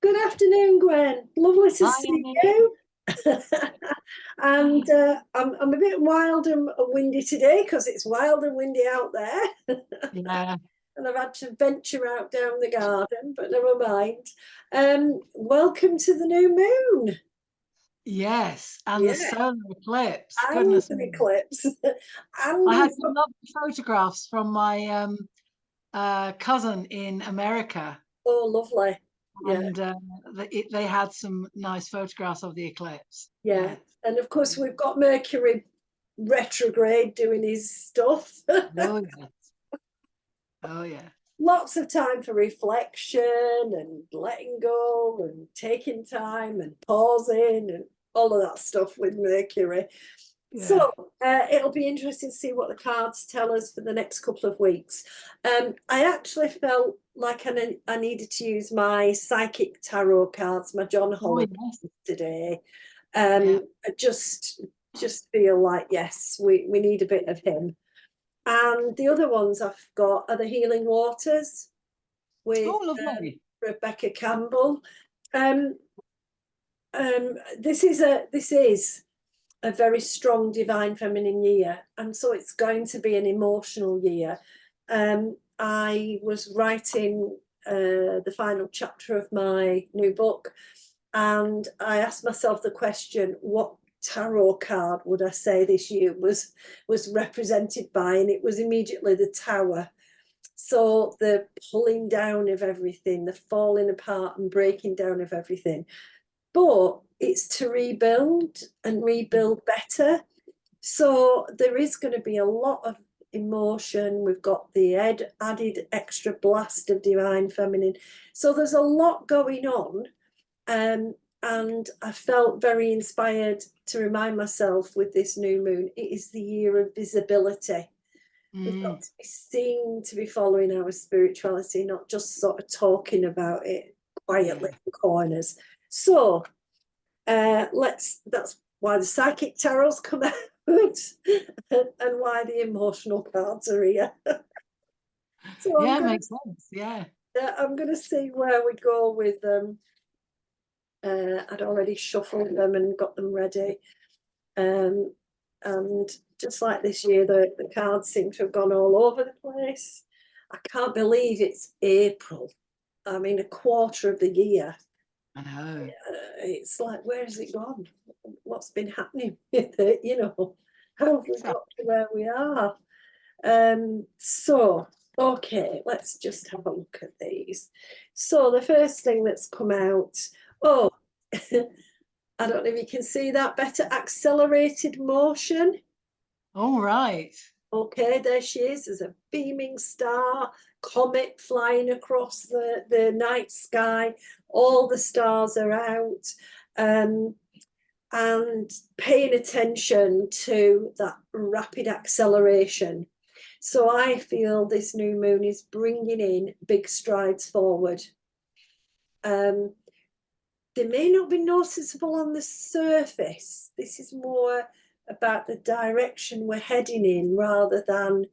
Good afternoon, Gwen. Lovely to Hi, see Annie. you. And I'm a bit wild and windy today because it's wild and windy out there. Yeah, And I've had to venture out down the garden, but never mind. Welcome to the new moon. yes, and the Yeah, solar eclipse. and Goodness an me. eclipse. And I we've had some got, lovely photographs from my cousin in America, oh, lovely. Yeah, and they had some nice photographs of the eclipse. yeah. Yeah. And of course, we've got Mercury retrograde doing his stuff. Oh, yes. Oh, yeah. Lots of time for reflection and letting go and taking time and pausing and all of that stuff with Mercury. So Yeah. it'll be interesting to see what the cards tell us for the next couple of weeks. I actually felt like I needed to use my psychic tarot cards, my John Oh, Holland yes. today. Yeah. I just feel like yes, we need a bit of him. And the other ones I've got are the Healing Waters with Oh, lovely. Rebecca Campbell. Um, this is a very strong divine feminine year, and so it's going to be an emotional year. I was writing the final chapter of my new book, and I asked myself the question, what tarot card would I say this year was represented by? And it was immediately the Tower. So the pulling down of everything, the falling apart and breaking down of everything. But it's to rebuild and rebuild better. So there is going to be a lot of emotion. We've got the added extra blast of divine feminine. So there's a lot going on. And I felt very inspired to remind myself with this new moon, it is the year of visibility. We've got Mm. to be seen to be following our spirituality, not just sort of talking about it quietly Yeah. in corners. So that's why the psychic tarots come out and why the emotional cards are here. So Yeah, makes sense. Yeah. I'm gonna see where we go with them. I'd already shuffled them and got them ready. Um, and just like this year, the cards seem to have gone all over the place. I can't believe it's April. I mean, a quarter of the year. I know. It's like, where has it gone? What's been happening with it? How have we So, got to where we are? So, okay, let's just have a look at these. So, the first thing that's come out, oh, I don't know if you can see that better, accelerated motion. all right. Okay, there she is. There's a beaming star, comet flying across the night sky. All the stars are out. Um, and paying attention to that rapid acceleration. So I feel this new moon is bringing in big strides forward. Um, they may not be noticeable on the surface. This is more about the direction we're heading in rather than,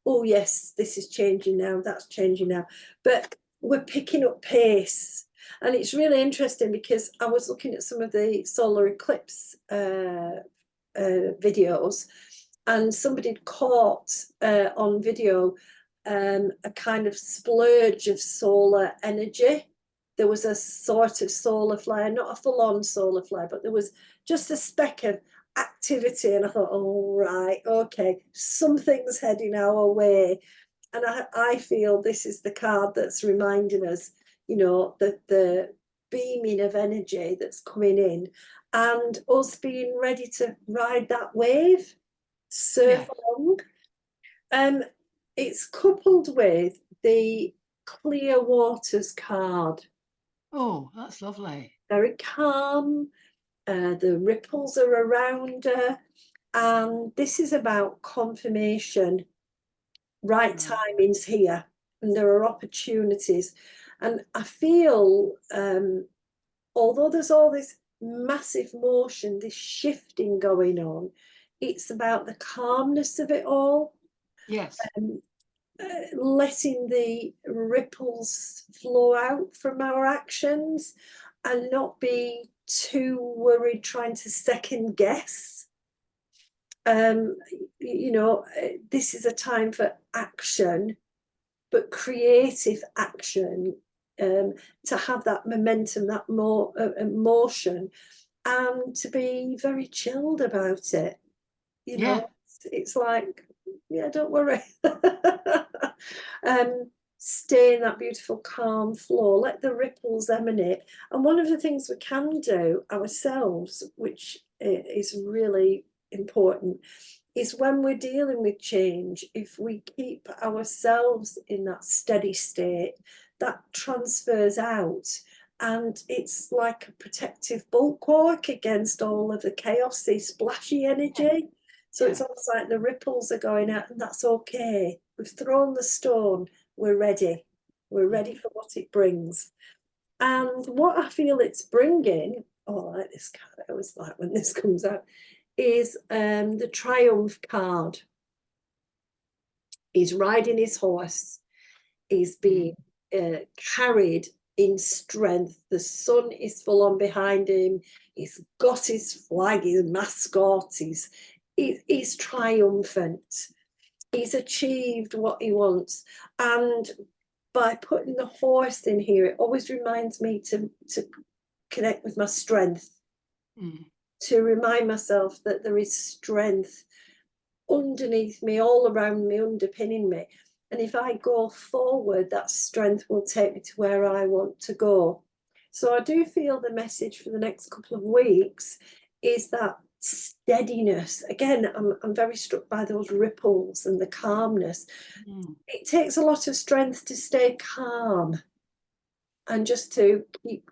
oh, yes, this is changing now, that's changing now. But we're picking up pace. And it's really interesting because I was looking at some of the solar eclipse videos, and somebody caught on video a kind of splurge of solar energy. There was a sort of solar flare, not a full-on solar flare, but there was just a speck of activity. And I thought, oh, right, okay, something's heading our way. And I feel this is the card that's reminding us, that the beaming of energy that's coming in and us being ready to ride that wave, Yeah. surf along. Um, it's coupled with the Clear Waters card. Oh, that's lovely. Very calm. The ripples are around her. And this is about confirmation. Right Right. timing's here, and there are opportunities. And I feel, although there's all this massive motion, this shifting going on, it's about the calmness of it all. Yes. Um, letting the ripples flow out from our actions and not be too worried trying to second guess. You know, this is a time for action, but creative action, to have that momentum, that more emotion, and to be very chilled about it. You Yeah. know, it's like, yeah, don't worry. Stay in that beautiful calm flow, let the ripples emanate. And one of the things we can do ourselves, which is really important, is when we're dealing with change, if we keep ourselves in that steady state, that transfers out, and it's like a protective bulwark against all of the chaos, the splashy energy. So it's Yeah. almost like the ripples are going out, and that's okay. We've thrown the stone, we're ready. We're ready for what it brings. And what I feel it's bringing, oh, I like this card, I always like when this comes out, is the Triumph card. He's riding his horse. He's being carried in strength. The sun is full on behind him. He's got his flag, his mascot. He's triumphant. He's achieved what he wants. And by putting the horse in here, it always reminds me to connect with my strength, to remind myself that there is strength underneath me, all around me, underpinning me. And if I go forward, that strength will take me to where I want to go. So I do feel the message for the next couple of weeks is that steadiness. Again, I'm very struck by those ripples and the calmness. It takes a lot of strength to stay calm and just to keep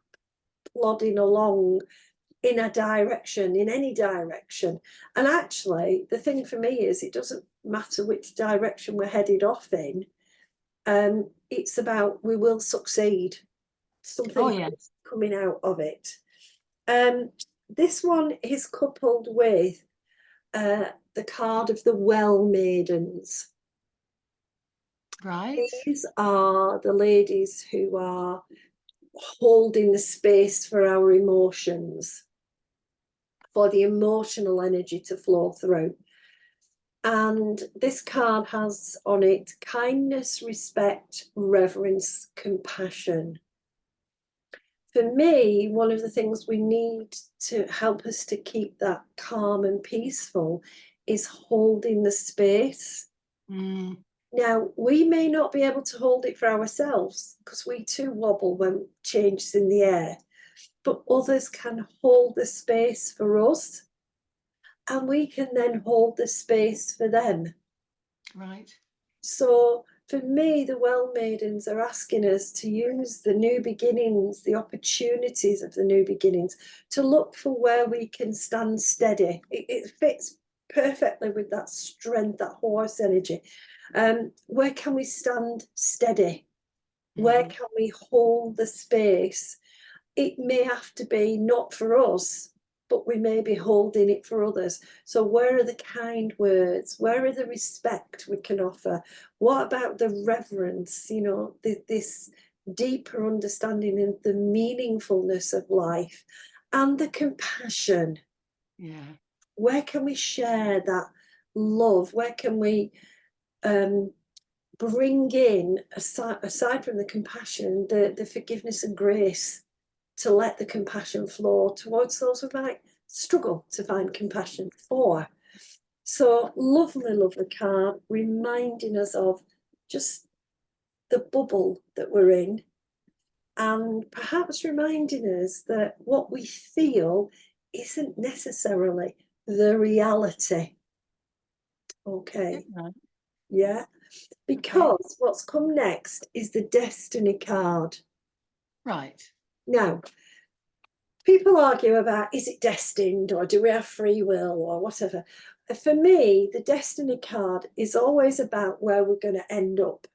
plodding along in a direction, in any direction. And actually, the thing for me is it doesn't matter which direction we're headed off in. It's about we will succeed. Something coming out of it. This one is coupled with the card of the Well Maidens. Right. These are the ladies who are holding the space for our emotions, for the emotional energy to flow through. And this card has on it kindness, respect, reverence, compassion. For me, one of the things we need to help us to keep that calm and peaceful is holding the space. Now, we may not be able to hold it for ourselves because we too wobble when change is in the air, but others can hold the space for us, and we can then hold the space for them. Right. So for me, the Well Maidens are asking us to use the new beginnings, the opportunities of the new beginnings, to look for where we can stand steady. It fits perfectly with that strength, that horse energy. Where can we stand steady? Where can we hold the space? It may have to be not for us, but we may be holding it for others. So where are the kind words? Where are the respect we can offer? What about the reverence, you know, this deeper understanding of the meaningfulness of life, and the compassion? Yeah. Where can we share that love? Where can we bring in, aside from the compassion, the forgiveness and grace, to let the compassion flow towards those who might struggle to find compassion for? So lovely, lovely card, reminding us of just the bubble that we're in, and perhaps reminding us that what we feel isn't necessarily the reality. Okay. Yeah. Because what's come next is the Destiny card. Right. Now, people argue about, is it destined, or do we have free will, or whatever. For me, the Destiny card is always about where we're going to end up.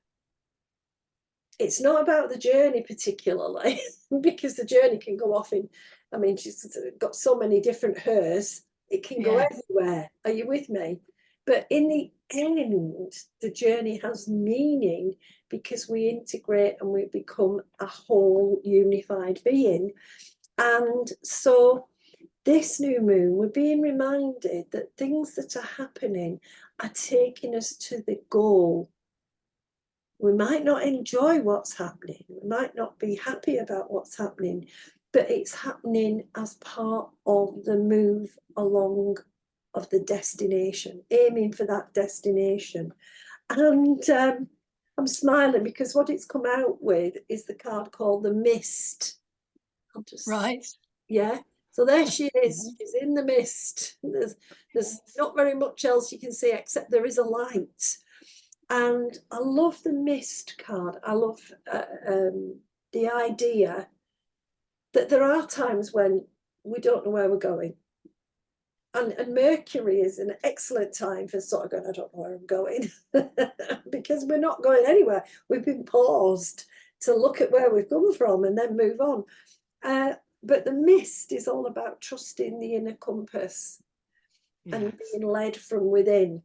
It's not about the journey particularly, because the journey can go off in, I mean, she's got so many different hers, it can go everywhere. Are you with me? But in the end, the journey has meaning because we integrate and we become a whole unified being. And so this new moon, we're being reminded that things that are happening are taking us to the goal. We might not enjoy what's happening, we might not be happy about what's happening, but it's happening as part of the move along of the destination, aiming for that destination. And I'm smiling because what it's come out with is the card called the Mist. Right. Yeah. So there she is. She's in the mist. There's not very much else you can see except there is a light. And I love the Mist card. I love the idea that there are times when we don't know where we're going. And Mercury is an excellent time for sort of going, I don't know where I'm going, because we're not going anywhere. We've been paused to look at where we've come from and then move on. But the Mist is all about trusting the inner compass and being led from within.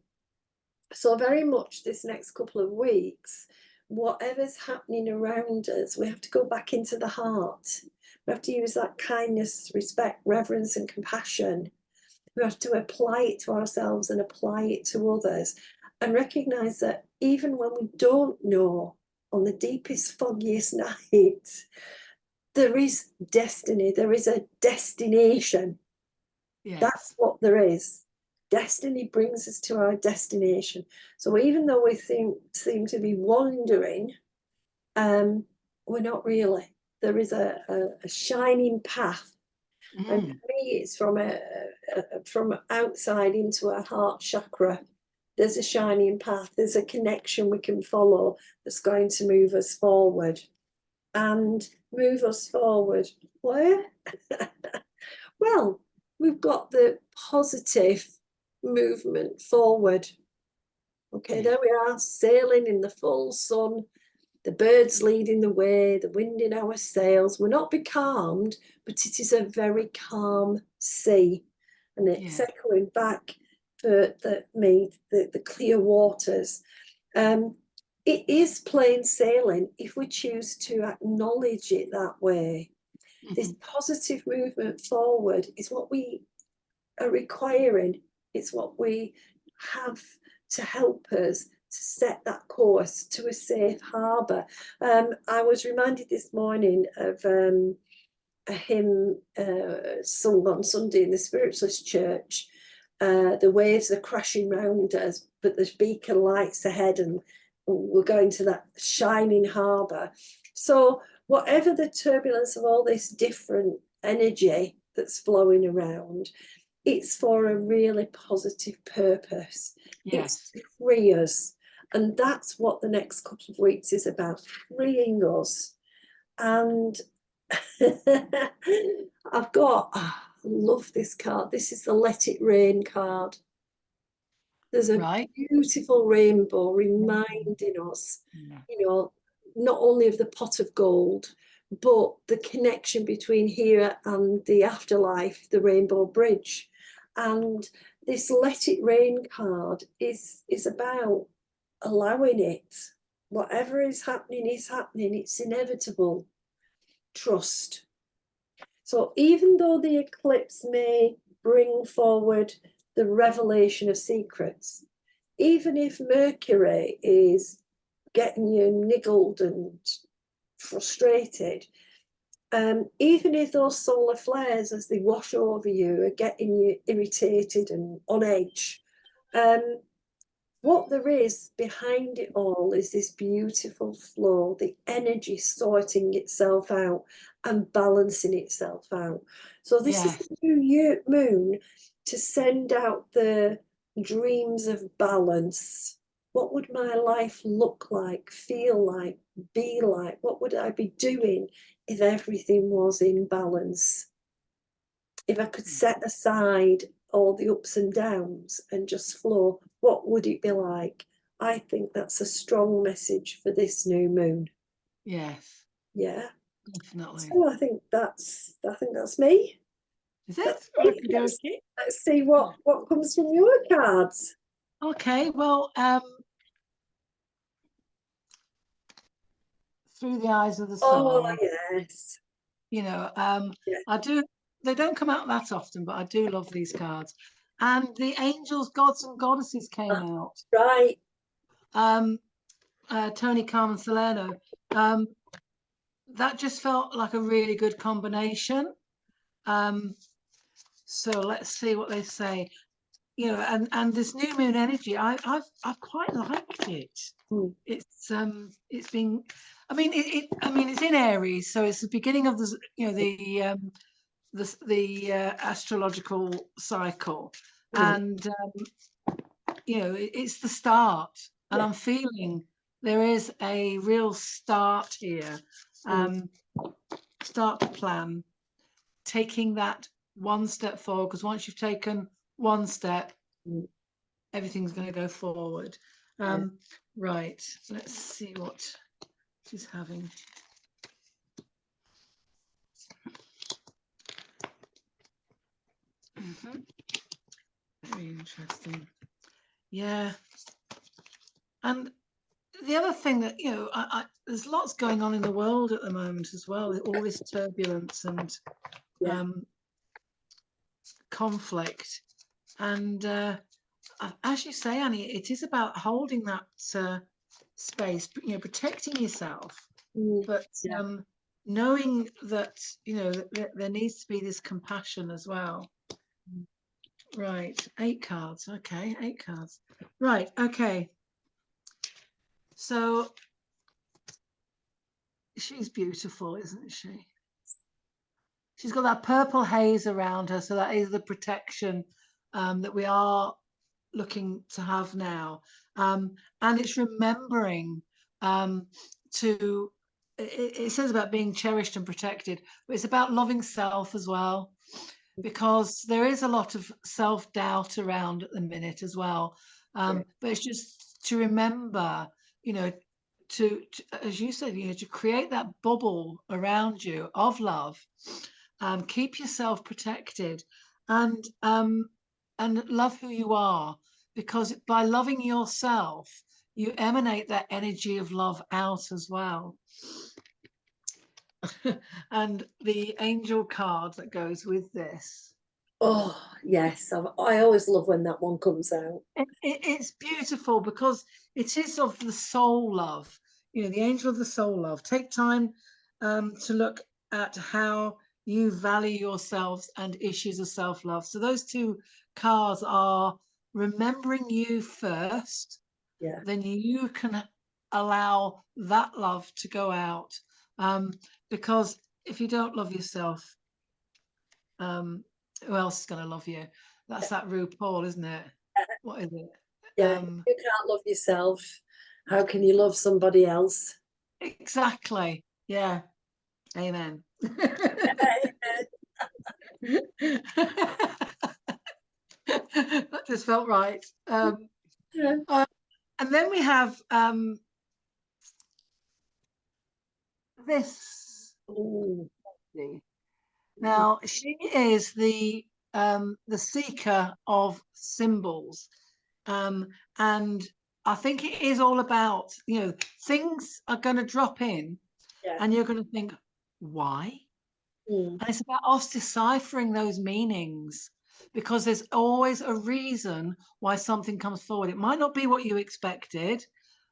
So very much this next couple of weeks, whatever's happening around us, we have to go back into the heart. We have to use that kindness, respect, reverence, and compassion. We have to apply it to ourselves and apply it to others, and recognize that even when we don't know, on the deepest, foggiest night, there is destiny, there is a destination. That's what there is. Destiny brings us to our destination. So even though we seem to be wandering, we're not really. There is a shining path. And for me, it's from outside into our heart chakra. There's a shining path. There's a connection we can follow that's going to move us forward. And move us forward where? Well, we've got the positive movement forward. Okay, there we are, sailing in the full sun, the birds leading the way, the wind in our sails. We're not becalmed, but it is a very calm sea. And it's echoing back for the clear waters. It is plain sailing if we choose to acknowledge it that way. This positive movement forward is what we are requiring. It's what we have to help us to set that course to a safe harbour. I was reminded this morning of a hymn sung on Sunday in the Spiritualist Church. The waves are crashing round us, but there's beacon lights ahead and we're going to that shining harbour. So whatever the turbulence of all this different energy that's flowing around, it's for a really positive purpose. It's to free us. And that's what the next couple of weeks is about, freeing us. And I've got, I love this card. This is the Let It Rain card. There's a beautiful rainbow reminding us, you know, not only of the pot of gold, but the connection between here and the afterlife, the rainbow bridge. And this Let It Rain card is about allowing it. Whatever is happening, it's inevitable. Trust. So even though the eclipse may bring forward the revelation of secrets, even if Mercury is getting you niggled and frustrated, even if those solar flares as they wash over you are getting you irritated and on edge, what there is behind it all is this beautiful flow, the energy sorting itself out and balancing itself out. So this is the new moon to send out the dreams of balance. What would my life look like, feel like, be like? What would I be doing if everything was in balance? If I could set aside all the ups and downs and just flow, what would it be like? I think that's a strong message for this new moon. Yes. Yeah. Definitely. So I think that's me. Is it? Let's see what comes from your cards. Okay, well, through the eyes of the Oh, soul, yes. you know, Yeah. I do. They don't come out that often, but I do love these cards. And the angels, gods, and goddesses came out. Right. Tony, Carmen, Salerno. That just felt like a really good combination. So let's see what they say. You know, and this new moon energy, I've quite liked it. Mm. It's been, I mean, I mean, it's in Aries, so it's the beginning of the, you know, the astrological cycle, Mm. and you know, it's the start, and Yeah. I'm feeling there is a real start here. Mm. Start to plan, taking that one step forward, because once you've taken one step, Mm. everything's going to go forward. Yeah. Right, let's see what she's having. Very interesting. Yeah. And the other thing that, you know, there's lots going on in the world at the moment as well, all this turbulence and Yeah. conflict. And as you say, Annie, it is about holding that space, you know, protecting yourself, Mm. but Yeah. knowing that, you know, there needs to be this compassion as well. Right, 8 cards. Okay, 8 cards. Right, okay. So she's beautiful, isn't she? She's got that purple haze around her, so that is the protection that we are looking to have now. And it's remembering to, it says about being cherished and protected, but it's about loving self as well, because there is a lot of self-doubt around at the minute as well. Yeah. But it's just to remember, you know, to, as you said, you know, to create that bubble around you of love. Keep yourself protected, and love who you are, because by loving yourself, you emanate that energy of love out as well. And the angel card that goes with this. Oh, yes. I always love when that one comes out. It's beautiful because it is of the soul love, you know, the angel of the soul love. Take time to look at how you value yourselves and issues of self-love. So those 2 cards are remembering you first, Yeah. then you can allow that love to go out. Because if you don't love yourself, who else is going to love you? That's that RuPaul, isn't it? What is it? Yeah. If you can't love yourself, how can you love somebody else? Exactly. Yeah. Amen. That just felt right. Yeah. And then we have this. Ooh. Now she is the seeker of symbols, and I think it is all about, you know, things are going to drop in, Yeah. and you're going to think, why? Mm. And it's about us deciphering those meanings, because there's always a reason why something comes forward. It might not be what you expected,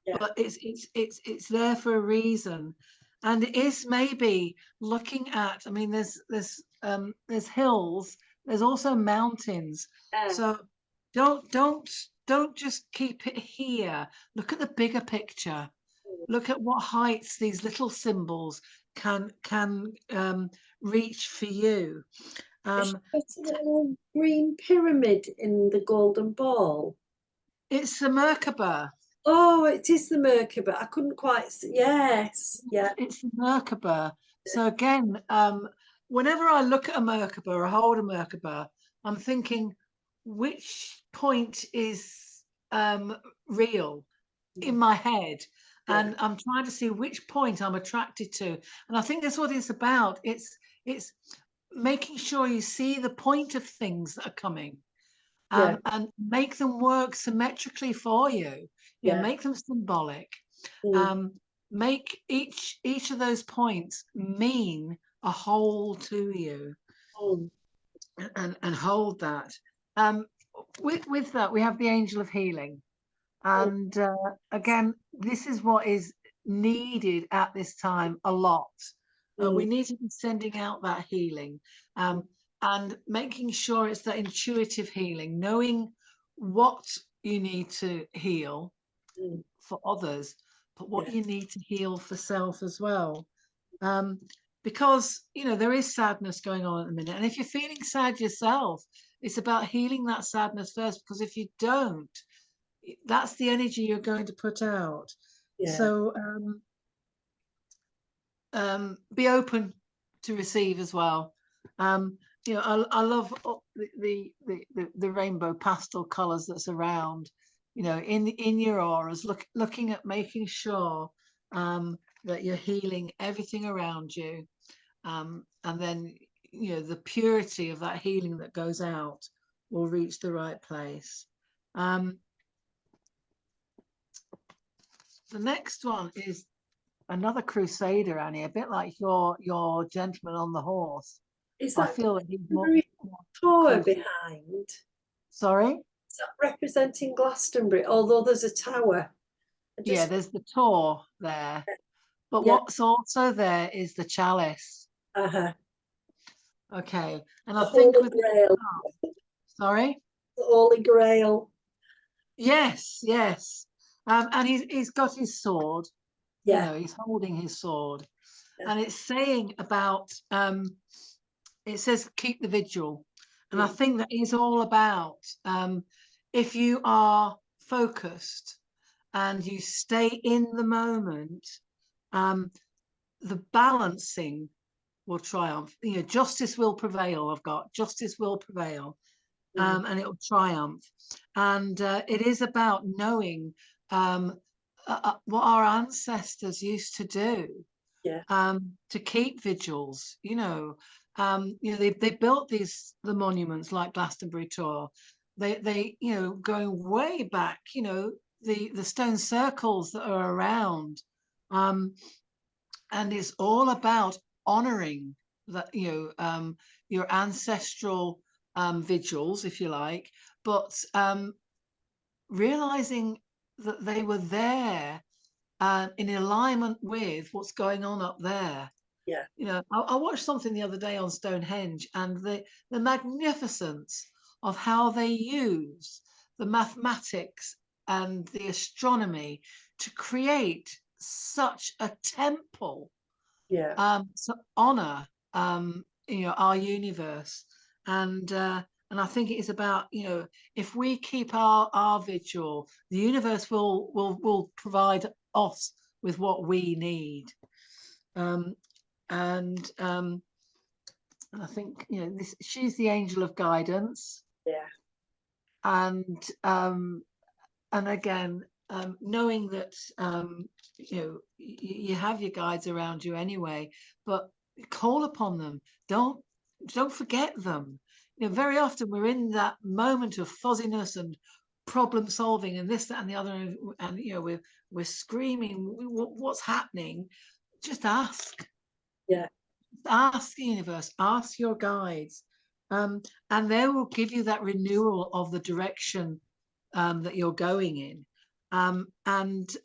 Yeah. but it's there for a reason. And it is maybe looking at, I mean, there's hills, there's also mountains. Yeah. So don't just keep it here. Look at the bigger picture. Look at what heights these little symbols can reach for you. Has she Um, got a little green pyramid in the golden ball? it's the Merkaba. Oh, it is the Merkaba. I couldn't quite see. Yes. Yeah. It's the Merkaba. So again, whenever I look at a Merkaba or hold a Merkaba, I'm thinking, which point is real in my head? Yeah. And I'm trying to see which point I'm attracted to. And I think that's what it's about. It's making sure you see the point of things that are coming. and make them work symmetrically for you. You know, make them symbolic. Make each of those points mean a whole to you, and hold that. With that, we have the angel of healing, and again, this is what is needed at this time a lot. We need to be sending out that healing, and making sure it's that intuitive healing, knowing what you need to heal for others, but what you need to heal for self as well. Because, you know, there is sadness going on at the minute. And if you're feeling sad yourself, it's about healing that sadness first, because if you don't, that's the energy you're going to put out. So be open to receive as well. You know, I love the rainbow pastel colors that's around, you know, in your auras, looking at making sure that you're healing everything around you, and then, you know, the purity of that healing that goes out will reach the right place. The next one is another crusader, Annie, a bit like your gentleman on the horse. Is I that feel that he's more tower behind? Sorry? Is that representing Glastonbury? Although there's a tower. Yeah, there's the Tor there. But what's also there is the chalice. Okay. And I think with Grail. Sorry? The Holy Grail. Yes, yes. And he's got his sword. Yeah. You know, he's holding his sword. And it's saying about it says keep the vigil. And I think that is all about if you are focused and you stay in the moment, the balancing will triumph. You know, justice will prevail. Justice will prevail, and it will triumph. And it is about knowing what our ancestors used to do, to keep vigils. You know, they built the monuments like Glastonbury Tor. They you know, going way back. You know, the stone circles that are around, and it's all about honoring that, you know, your ancestral vigils, if you like, but realizing that they were there in alignment with what's going on up there. You know, I watched something the other day on Stonehenge, and the magnificence of how they use the mathematics and the astronomy to create such a temple to honor you know, our universe. And I think it is about, you know, if we keep our vigil, the universe will provide us with what we need. And I think, you know, she's the angel of guidance. And again, knowing that you know, you have your guides around you anyway, but call upon them. Don't forget them. You know, very often we're in that moment of fuzziness and problem solving and this, that, and the other, and you know, we're screaming, what's happening? Just ask. Ask the universe, ask your guides, and they will give you that renewal of the direction that you're going in, and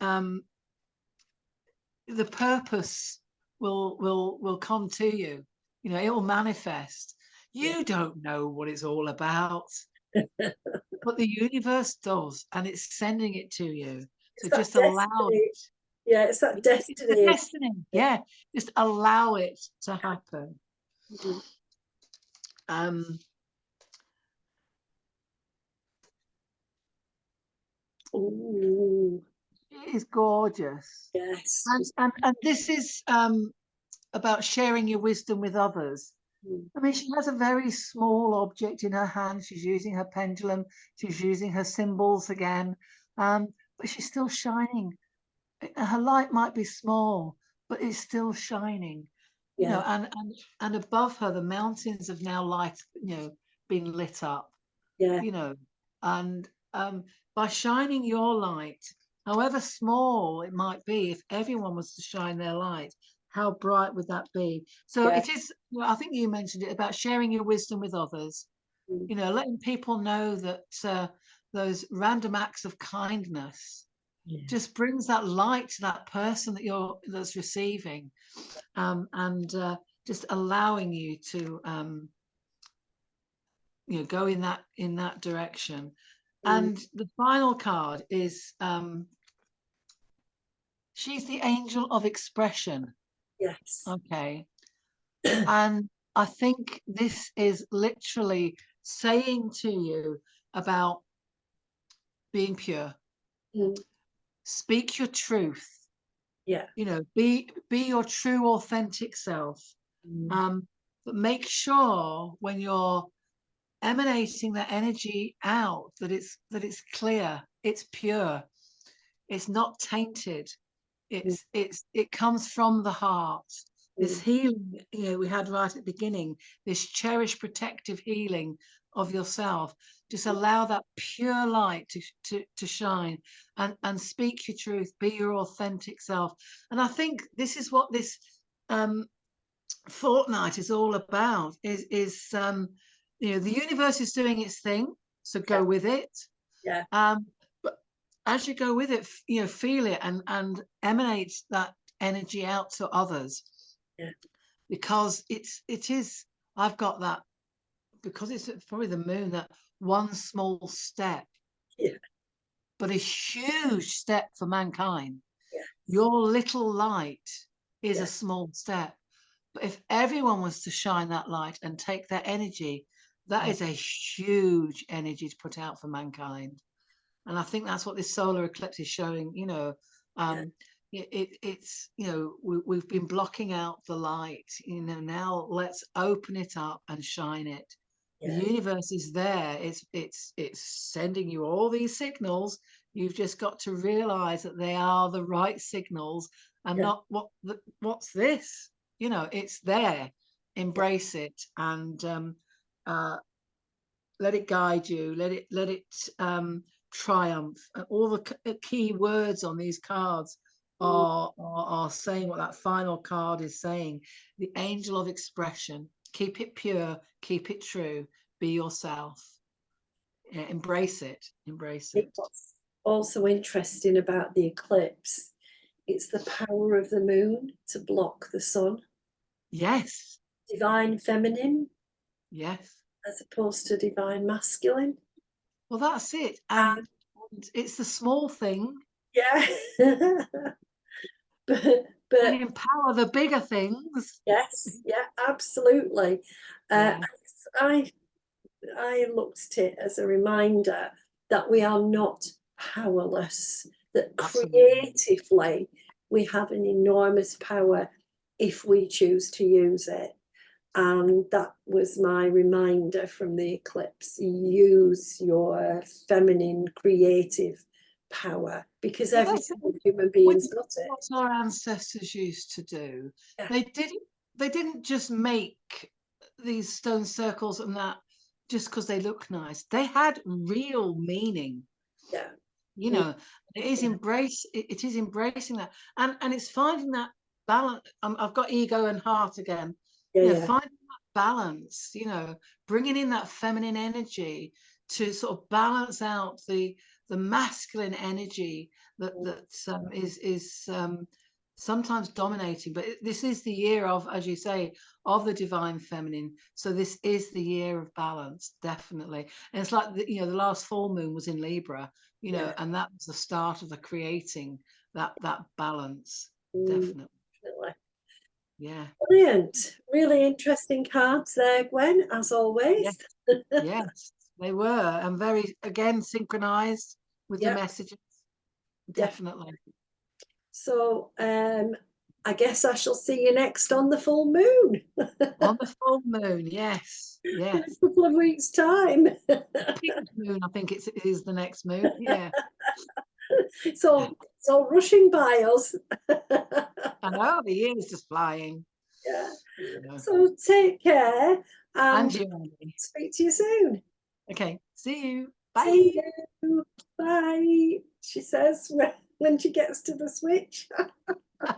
the purpose will come to you. You know, it will manifest. You don't know what it's all about, but the universe does, and it's sending it to you. So just allow it. Yeah, it's that destiny. It's the destiny. Yeah, just allow it to happen. Ooh. It is gorgeous. Yes. And this is about sharing your wisdom with others. I mean, she has a very small object in her hand. She's using her pendulum. She's using her symbols again, but she's still shining. Her light might be small, but it's still shining. You know, and above her, the mountains have now been lit up. You know, And by shining your light, however small it might be, if everyone was to shine their light, how bright would that be? So Yeah. it is, well, I think you mentioned it, about sharing your wisdom with others, Mm. you know, letting people know that those random acts of kindness Yeah. just brings that light to that person that's receiving, and just allowing you to you know, go in that direction. Mm. And the final card is she's the angel of expression. Yes. Okay. And I think this is literally saying to you about being pure. Mm. Speak your truth. Yeah. You know, be your true, authentic self. Mm. But make sure when you're emanating that energy out that it's clear, it's pure, it's not tainted. Mm. It comes from the heart. This Mm. healing, you know, we had right at the beginning, this cherished protective healing of yourself. Just allow that pure light to shine, and speak your truth, be your authentic self. And I think this is what this um fortnight is all about, is you know, the universe is doing its thing, so Yeah. go with it. Yeah. But as you go with it, you know, feel it, and emanate that energy out to others, Yeah. because it is, I've got that, because it's probably the moon, that one small step, Yeah. but a huge step for mankind. Yeah. Your little light is Yeah. a small step. But if everyone was to shine that light and take that energy, that Yeah. is a huge energy to put out for mankind. And I think that's what this solar eclipse is showing. You know, Yeah. it's, you know, we've been blocking out the light. You know, now let's open it up and shine it. The Yeah. universe is there. It's sending you all these signals. You've just got to realize that they are the right signals, and Yeah. not what's this. You know, it's there. Yeah. Embrace it, and uh, let it guide you. Let it triumph. And all the key words on these cards Mm. are saying what that final card is saying. The angel of expression. Keep it pure. Keep it true. Be yourself. Yeah, embrace it. Embrace it. What's also interesting about the eclipse, it's the power of the moon to block the sun. Yes. Divine feminine Yes. as opposed to divine masculine. Well, that's it. And And it's the small thing yeah. but can but empower the bigger things. yes, yeah, absolutely. Yeah. I I looked at it as a reminder that we are not powerless, that Absolutely. creatively we have an enormous power if we choose to use it. And that was my reminder from the eclipse. Use your feminine creative power, because Well, every that's it. single human We being's did got it. what our ancestors used to do. Yeah. They didn't just make these stone circles and that just because they look nice. They had real meaning. Yeah. You Mm. know, it is embracing that, and it's finding that balance. I've got ego and heart again. Yeah. You know, Yeah. finding that balance, you know, bringing in that feminine energy to sort of balance out the masculine energy that is sometimes dominating. But this is the year of, as you say, of the divine feminine. So this is the year of balance, definitely. And it's like you know, the last full moon was in Libra, you know, Yeah. and that was the start of the creating that balance. Mm, Definitely. definitely. Yeah. Brilliant. Really interesting cards there, Gwen, as Yes. always. Yes. They were, and very, again, synchronized with the Yep, messages. definitely. Definitely. So I guess I shall see you next on the full moon On the full moon. Yes. in a Yes. couple of weeks' time. Pink moon, I think it is the next moon. Yeah. Yeah. So rushing by us. I know the year is just flying. Yeah. Yeah. So take care And and you, Andy. speak to you soon. Okay. See you. Bye. See you. Bye, she says when she gets to the switch.